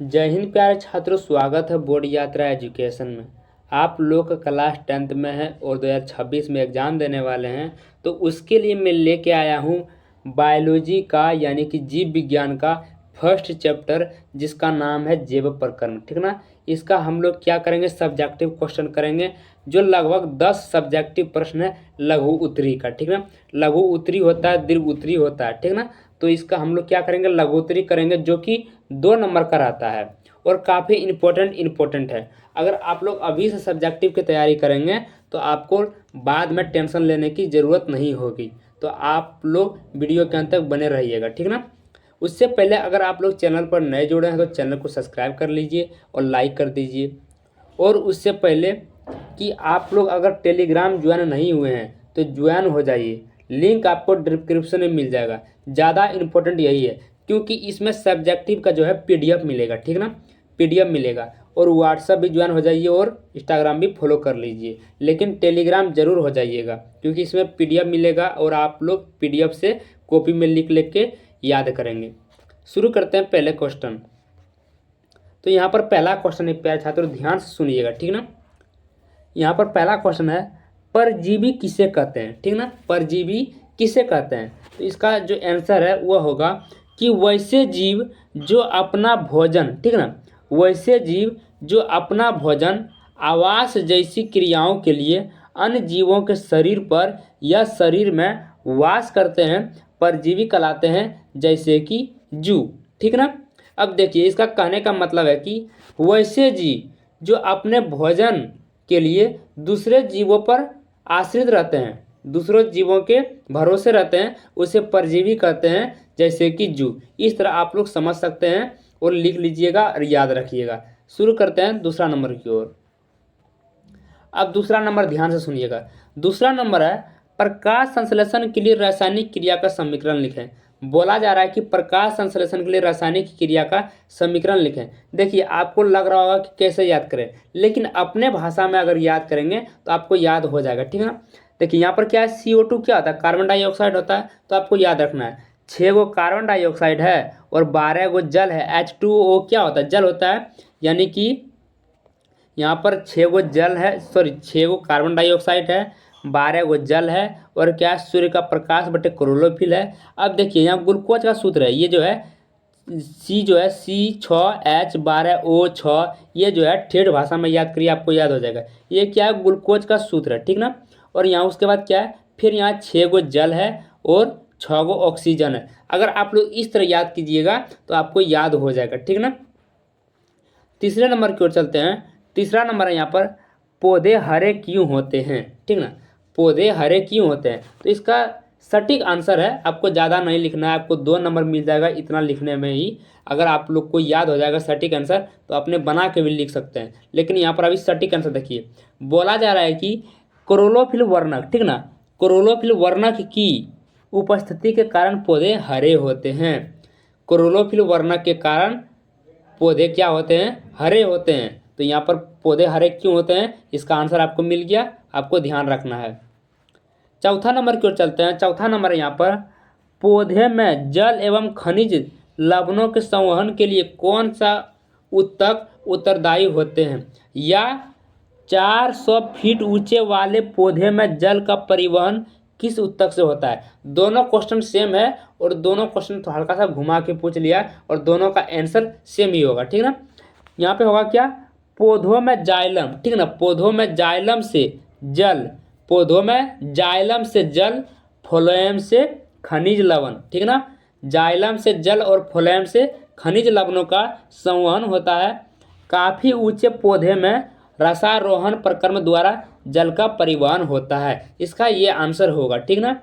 जय हिंद प्यारे छात्रों, स्वागत है बोर्ड यात्रा एजुकेशन में। आप लोग का क्लास 10th में है और 2026 में एग्ज़ाम देने वाले हैं, तो उसके लिए मैं लेके आया हूँ बायोलॉजी का यानी कि जीव विज्ञान का फर्स्ट चैप्टर, जिसका नाम है जैव प्रकरण। ठीक ना। इसका हम लोग क्या करेंगे, सब्जेक्टिव क्वेश्चन करेंगे, जो लगभग 10 सब्जेक्टिव प्रश्न है लघु उत्तरी का। ठीक ना। लघु उत्तरी होता है, दीर्घ उत्तरी होता है। ठीक ना। तो इसका हम लोग क्या करेंगे, लघु उत्तरी करेंगे, जो कि 2 नंबर का रहता है और काफ़ी इम्पोर्टेंट है। अगर आप लोग अभी से सब्जेक्टिव की तैयारी करेंगे तो आपको बाद में टेंशन लेने की ज़रूरत नहीं होगी। तो आप लोग वीडियो के अंत तक बने रहिएगा। ठीक ना। उससे पहले अगर आप लोग चैनल पर नए जुड़े हैं तो चैनल को सब्सक्राइब कर लीजिए और लाइक कर दीजिए। और उससे पहले कि आप लोग अगर टेलीग्राम ज्वाइन नहीं हुए हैं तो ज्वाइन हो जाइए, लिंक आपको डिस्क्रिप्शन में मिल जाएगा। ज़्यादा इम्पोर्टेंट यही है क्योंकि इसमें सब्जेक्टिव का जो है पीडीएफ मिलेगा। ठीक ना, पीडीएफ मिलेगा। और व्हाट्सएप भी ज्वाइन हो जाइए और इंस्टाग्राम भी फॉलो कर लीजिए, लेकिन टेलीग्राम जरूर हो जाइएगा क्योंकि इसमें पीडीएफ मिलेगा और आप लोग पीडीएफ से कॉपी में लिख के याद करेंगे। शुरू करते हैं पहले क्वेश्चन। तो यहाँ पर पहला क्वेश्चन है प्यारे छात्रों, ध्यान से सुनिएगा। ठीक ना। यहाँ पर पहला क्वेश्चन है, परजीवी किसे कहते हैं। ठीक ना, परजीवी किसे कहते हैं। तो इसका जो आंसर है वह होगा कि वैसे जीव जो अपना भोजन, ठीक ना, वैसे जीव जो अपना भोजन, आवास जैसी क्रियाओं के लिए अन्य जीवों के शरीर पर या शरीर में वास करते हैं, परजीवी कहलाते हैं, जैसे कि जू। ठीक ना। अब देखिए, इसका कहने का मतलब है कि वैसे जीव जो अपने भोजन के लिए दूसरे जीवों पर आश्रित रहते हैं, दूसरों जीवों के भरोसे रहते हैं, उसे परजीवी कहते हैं, जैसे कि जू। इस तरह आप लोग समझ सकते हैं और लिख लीजिएगा और याद रखिएगा। शुरू करते हैं दूसरा नंबर की ओर। अब दूसरा नंबर ध्यान से सुनिएगा। दूसरा नंबर है, प्रकाश संश्लेषण के लिए रासायनिक क्रिया का समीकरण लिखें। बोला जा रहा है कि प्रकाश संश्लेषण के लिए रासायनिक क्रिया का समीकरण लिखें। देखिए, आपको लग रहा होगा कि कैसे याद करें, लेकिन अपने भाषा में अगर याद करेंगे तो आपको याद हो जाएगा। ठीक है ना। देखिए, यहाँ पर क्या है, CO2 क्या होता है, कार्बन डाइऑक्साइड होता है। तो आपको याद रखना है 6 गो कार्बन डाइऑक्साइड है और 12 गो जल है। H2O क्या होता है, जल होता है। यानी कि यहाँ पर 6 गो जल है, 6 गो कार्बन डाइऑक्साइड है, 12 गो जल है और क्या, सूर्य का प्रकाश बटे क्लोरोफिल है। अब देखिए, यहाँ ग्लूकोज का सूत्र है, ये जो है C जो है C6H12O6, ये जो है ठेठ भाषा में याद करिए, आपको याद हो जाएगा। ये क्या है, ग्लूकोज का सूत्र है। ठीक ना। और यहाँ उसके बाद क्या है, फिर यहाँ 6 गो जल है और 6 गो ऑक्सीजन है। अगर आप लोग इस तरह याद कीजिएगा तो आपको याद हो जाएगा। ठीक ना। तीसरे नंबर की ओर चलते हैं। तीसरा नंबर है यहाँ पर, पौधे हरे क्यों होते हैं। ठीक ना, पौधे हरे क्यों होते हैं। तो इसका सटीक आंसर है, आपको ज़्यादा नहीं लिखना है, आपको 2 नंबर मिल जाएगा इतना लिखने में ही। अगर आप लोग को याद हो जाएगा सटीक आंसर तो अपने बना के भी लिख सकते हैं, लेकिन यहाँ पर अभी सटीक आंसर देखिए। बोला जा रहा है कि क्लोरोफिल वर्णक, ठीक ना, क्लोरोफिल वर्णक की उपस्थिति के कारण पौधे हरे होते हैं। क्लोरोफिल वर्णक के कारण पौधे क्या होते हैं, हरे होते हैं। तो यहाँ पर पौधे हरे क्यों होते हैं, इसका आंसर आपको मिल गया, आपको ध्यान रखना है। चौथा नंबर की ओर चलते हैं। चौथा नंबर यहाँ पर, पौधे में जल एवं खनिज लवणों के संवहन के लिए कौन सा ऊतक उत्तरदायी होते हैं। या 400 फीट ऊंचे वाले पौधे में जल का परिवहन किस ऊतक से होता है। दोनों क्वेश्चन सेम है और दोनों क्वेश्चन तो हल्का सा घुमा के पूछ लिया और दोनों का आंसर सेम ही होगा। ठीक ना। यहाँ पे होगा क्या, पौधों में जाइलम, ठीक ना, पौधों में जाइलम से जल, पौधों में जाइलम से जल, फ्लोएम से खनिज लवण। ठीक ना, जाइलम से जल और फ्लोएम से खनिज लवणों का संवहन होता है। काफ़ी ऊंचे पौधे में रसारोहण प्रक्रम द्वारा जल का परिवहन होता है। इसका ये आंसर होगा। ठीक ना।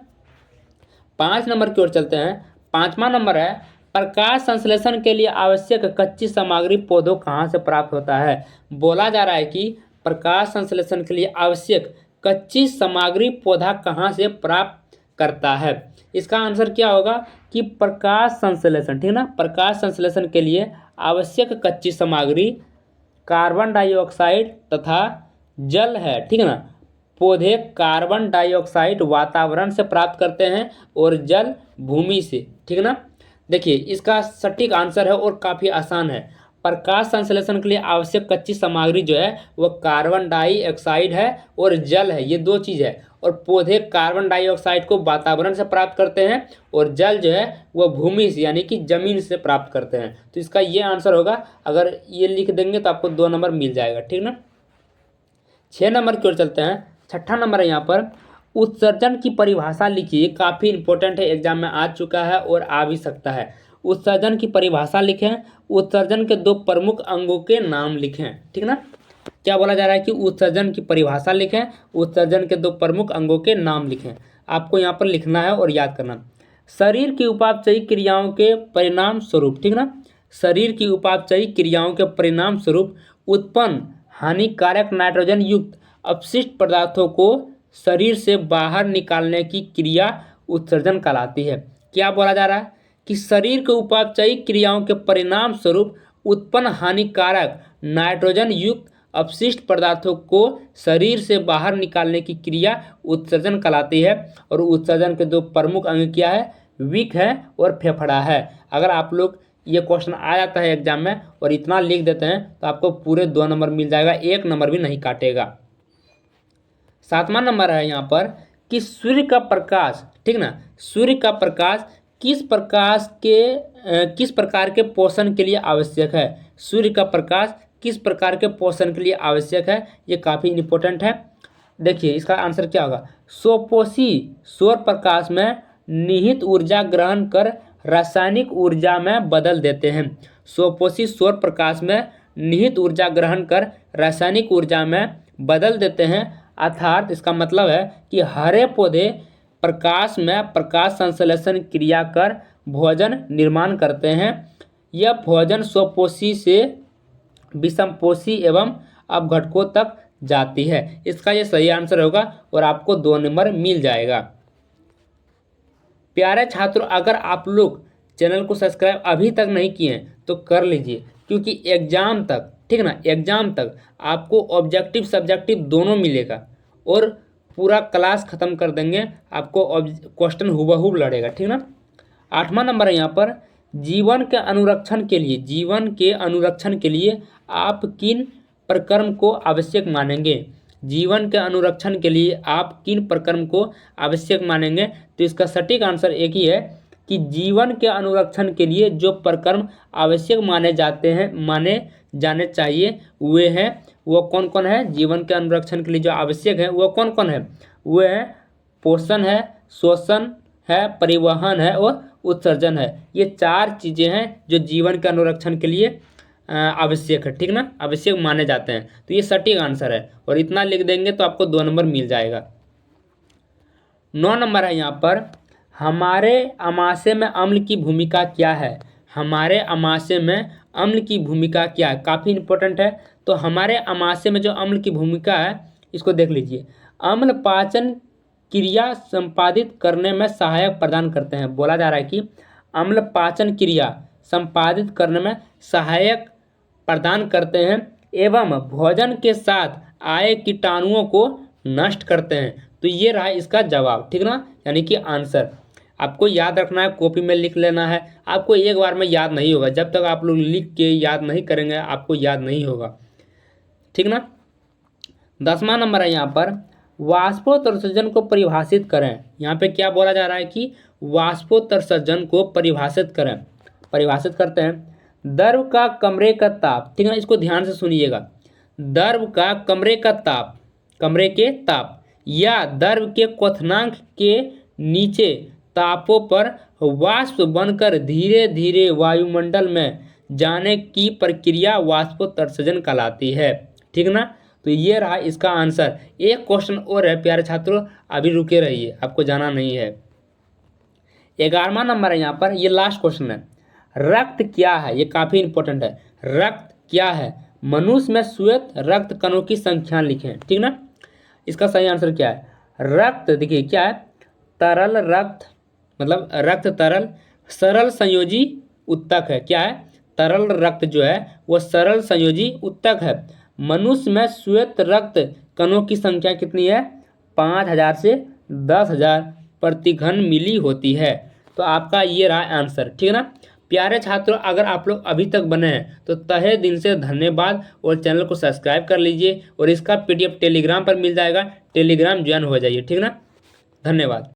5 नंबर की ओर चलते हैं। 5वां नंबर है, प्रकाश संश्लेषण के लिए आवश्यक कच्ची सामग्री पौधों कहाँ से प्राप्त होता है। बोला जा रहा है कि प्रकाश संश्लेषण के लिए आवश्यक कच्ची सामग्री पौधा कहाँ से प्राप्त करता है। इसका आंसर क्या होगा कि प्रकाश संश्लेषण, ठीक ना, प्रकाश संश्लेषण के लिए आवश्यक कच्ची सामग्री कार्बन डाइऑक्साइड तथा जल है। ठीक है ना। पौधे कार्बन डाइऑक्साइड वातावरण से प्राप्त करते हैं और जल भूमि से। ठीक है ना। देखिए, इसका सटीक आंसर है और काफ़ी आसान है। प्रकाश संश्लेषण के लिए आवश्यक कच्ची सामग्री जो है वह कार्बन डाइऑक्साइड है और जल है, ये 2 चीज़ है। और पौधे कार्बन डाइऑक्साइड को वातावरण से प्राप्त करते हैं और जल जो है वह भूमि से यानी कि जमीन से प्राप्त करते हैं। तो इसका ये आंसर होगा। अगर ये लिख देंगे तो आपको 2 नंबर मिल जाएगा, ठीक ना। 6 नंबर की ओर चलते हैं। 6ठा नंबर है यहाँ पर, उत्सर्जन की परिभाषा लिखिए। काफ़ी इंपॉर्टेंट है, एग्जाम में आ चुका है और आ भी सकता है। उत्सर्जन की परिभाषा लिखें। उत्सर्जन के 2 प्रमुख अंगों के नाम लिखें, ठीक ना। क्या बोला जा रहा है कि उत्सर्जन की परिभाषा लिखें, उत्सर्जन के 2 प्रमुख अंगों के नाम लिखें। आपको यहाँ पर लिखना है और याद करना। शरीर की उपापचयी क्रियाओं के परिणाम स्वरूप, ठीक ना, शरीर की उपापचयी क्रियाओं के परिणाम स्वरूप उत्पन्न हानिकारक नाइट्रोजन युक्त अपशिष्ट पदार्थों को शरीर से बाहर निकालने की क्रिया उत्सर्जन कहलाती है। क्या बोला जा रहा है कि शरीर के उपापचयी क्रियाओं के परिणाम स्वरूप उत्पन्न हानिकारक नाइट्रोजन युक्त अपशिष्ट पदार्थों को शरीर से बाहर निकालने की क्रिया उत्सर्जन कहलाती है। और उत्सर्जन के 2 प्रमुख अंग क्या है, विक है और फेफड़ा है। अगर आप लोग ये क्वेश्चन आ जाता है एग्जाम में और इतना लिख देते हैं तो आपको पूरे 2 नंबर मिल जाएगा, 1 नंबर भी नहीं काटेगा। 7वां नंबर है यहाँ पर कि सूर्य का प्रकाश, ठीक ना, सूर्य का प्रकाश किस प्रकार के पोषण के लिए आवश्यक है। सूर्य का प्रकाश किस प्रकार के पोषण के लिए आवश्यक है, ये काफ़ी इंपॉर्टेंट है। देखिए इसका आंसर क्या होगा। स्वपोषी सौर प्रकाश में निहित ऊर्जा ग्रहण कर रासायनिक ऊर्जा में बदल देते हैं। स्वपोषी सौर प्रकाश में निहित ऊर्जा ग्रहण कर रासायनिक ऊर्जा में बदल देते हैं। अर्थात इसका मतलब है कि हरे पौधे प्रकाश में प्रकाश संश्लेषण क्रिया कर भोजन निर्माण करते हैं। यह भोजन स्वपोषी से विषमपोषी एवं अपघटकों तक जाती है। इसका ये सही आंसर होगा और आपको 2 नंबर मिल जाएगा। प्यारे छात्रों, अगर आप लोग चैनल को सब्सक्राइब अभी तक नहीं किए हैं तो कर लीजिए, क्योंकि एग्जाम तक, ठीक ना, एग्जाम तक आपको ऑब्जेक्टिव सब्जेक्टिव दोनों मिलेगा और पूरा क्लास खत्म कर देंगे, आपको क्वेश्चन हुबहू लड़ेगा, ठीक ना। 8वां नंबर है यहाँ पर, जीवन के अनुरक्षण के लिए आप किन प्रक्रम को आवश्यक मानेंगे। जीवन के अनुरक्षण के लिए आप किन प्रक्रम को आवश्यक मानेंगे। तो इसका सटीक आंसर एक ही है कि जीवन के अनुरक्षण के लिए जो प्रक्रम आवश्यक माने जाने चाहिए वो कौन कौन है। जीवन के अनुरक्षण के लिए जो आवश्यक है वो कौन कौन है, वो है पोषण है, शोषण है, परिवहन है और उत्सर्जन है। ये 4 चीज़ें हैं जो जीवन के अनुरक्षण के लिए आवश्यक है, ठीक ना, आवश्यक माने जाते हैं। तो ये सटीक आंसर है और इतना लिख देंगे तो आपको 2 नंबर मिल जाएगा। 9 नंबर है यहाँ पर, हमारे आमाशय में अम्ल की भूमिका क्या है। हमारे आमाशय में अम्ल की भूमिका क्या है, काफ़ी इंपॉर्टेंट है। तो हमारे आमाशय में जो अम्ल की भूमिका है इसको देख लीजिए। अम्ल पाचन क्रिया संपादित करने में सहायक प्रदान करते हैं। बोला जा रहा है कि अम्ल पाचन क्रिया संपादित करने में सहायक प्रदान करते हैं एवं भोजन के साथ आए कीटाणुओं को नष्ट करते हैं। तो ये रहा इसका जवाब, ठीक ना, यानी कि आंसर। आपको याद रखना है, कॉपी में लिख लेना है। आपको एक बार में याद नहीं होगा, जब तक आप लोग लिख के याद नहीं करेंगे आपको याद नहीं होगा, ठीक ना। 10वां नंबर है यहाँ पर, वाष्पोत्सर्जन को परिभाषित करें। यहाँ पे क्या बोला जा रहा है कि वाष्पोत्सर्जन को परिभाषित करें। परिभाषित करते हैं, द्रव का कमरे का ताप, ठीक है ना, इसको ध्यान से सुनिएगा। द्रव का कमरे के ताप या द्रव के क्वथनांक के नीचे तापों पर वाष्प बनकर धीरे धीरे वायुमंडल में जाने की प्रक्रिया वाष्पोत्सर्जन कहलाती है, ठीक ना। तो ये रहा इसका आंसर। एक क्वेश्चन और है प्यारे छात्रों, अभी रुके रहिए, आपको जाना नहीं है। 11वां नंबर है यहाँ पर, ये लास्ट क्वेश्चन है। रक्त क्या है, ये काफ़ी इंपॉर्टेंट है। रक्त क्या है। मनुष्य में श्वेत रक्त कणों की संख्या लिखें, ठीक ना। इसका सही आंसर क्या है। रक्त देखिए क्या है, तरल रक्त, मतलब रक्त तरल सरल संयोजी उत्तक है। क्या है, तरल रक्त जो है वो सरल संयोजी उत्तक है। मनुष्य में श्वेत रक्त कणों की संख्या कितनी है, 5000 से 10,000 प्रति घन मिली होती है। तो आपका ये रहा आंसर, ठीक है ना। प्यारे छात्रों, अगर आप लोग अभी तक बने हैं तो तहे दिल से धन्यवाद, और चैनल को सब्सक्राइब कर लीजिए, और इसका PDF टेलीग्राम पर मिल जाएगा, टेलीग्राम ज्वाइन हो जाइए, ठीक ना। धन्यवाद।